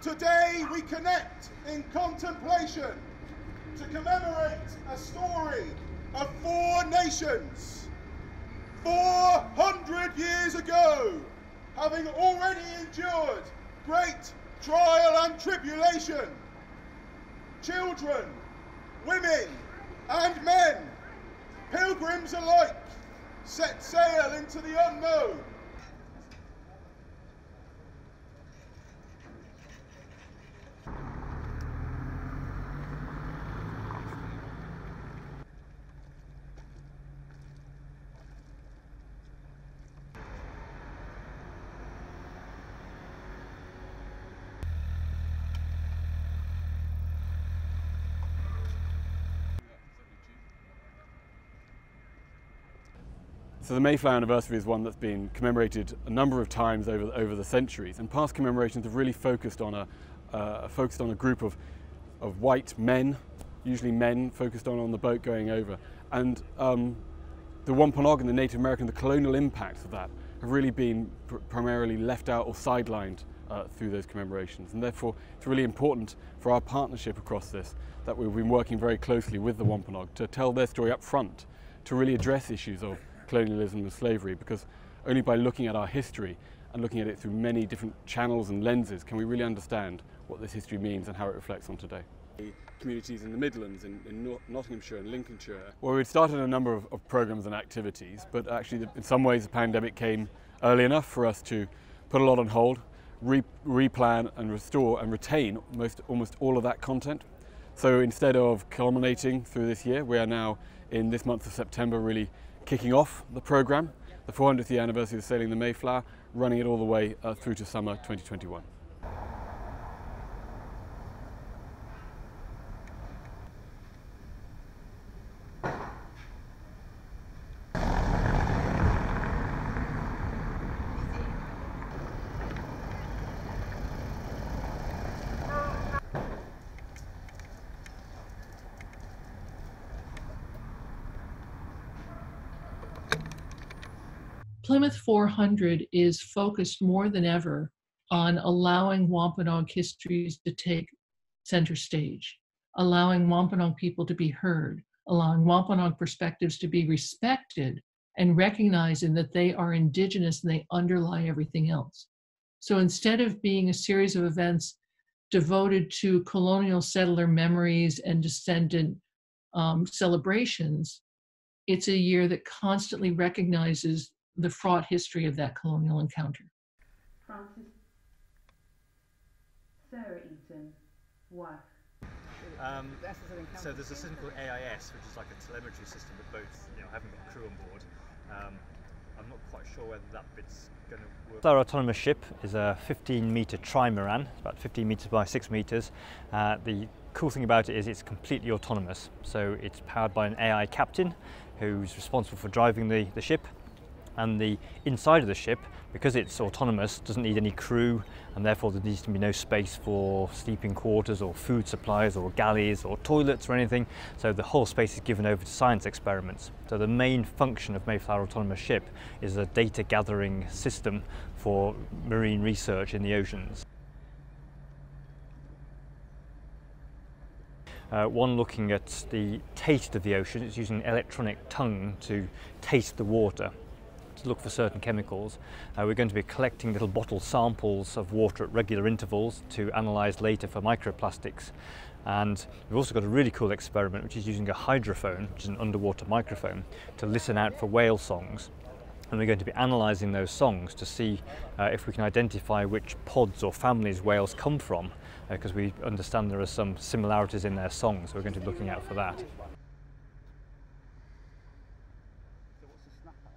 Today we connect in contemplation to commemorate a story of 4 nations. 400 years ago, having already endured great trial and tribulation, children, women and men, pilgrims alike, set sail into the unknown. So the Mayflower anniversary is one that's been commemorated a number of times over the centuries, and past commemorations have really focused on a group of white men, usually men, focused on the boat going over. And the Wampanoag and the Native American, the colonial impacts of that have really been primarily left out or sidelined through those commemorations. And therefore it's really important for our partnership across this that we've been working very closely with the Wampanoag to tell their story up front, to really address issues of colonialism and slavery, because only by looking at our history and looking at it through many different channels and lenses can we really understand what this history means and how it reflects on today. Communities in the Midlands, in Nottinghamshire and Lincolnshire. Well, we'd started a number of programs and activities, but actually in some ways the pandemic came early enough for us to put a lot on hold, replan and restore and retain almost all of that content. So instead of culminating through this year, we are now in this month of September really kicking off the programme, the 400th year anniversary of sailing the Mayflower, running it all the way through to summer 2021. Plymouth 400 is focused more than ever on allowing Wampanoag histories to take center stage, allowing Wampanoag people to be heard, allowing Wampanoag perspectives to be respected, and recognizing that they are Indigenous and they underlie everything else. So instead of being a series of events devoted to colonial settler memories and descendant celebrations, it's a year that constantly recognizes the fraught history of that colonial encounter. Francis, Sarah Eaton, wife. So there's a system called AIS, which is like a telemetry system that boats haven't got crew on board. I'm not quite sure whether that bit's going to work. Mayflower Autonomous Ship is a 15-metre trimaran, it's about 15 metres by 6 metres. The cool thing about it is it's completely autonomous, so it's powered by an AI captain who's responsible for driving the ship. And the inside of the ship, because it's autonomous, doesn't need any crew, and therefore there needs to be no space for sleeping quarters or food supplies or galleys or toilets or anything. So the whole space is given over to science experiments. So the main function of Mayflower Autonomous Ship is a data gathering system for marine research in the oceans. One looking at the taste of the ocean, it's using an electronic tongue to taste the water, to look for certain chemicals. We're going to be collecting little bottle samples of water at regular intervals to analyse later for microplastics. And we've also got a really cool experiment which is using a hydrophone, which is an underwater microphone, to listen out for whale songs. And we're going to be analysing those songs to see if we can identify which pods or families whales come from, because we understand there are some similarities in their songs, so we're going to be looking out for that. So what's the snapper?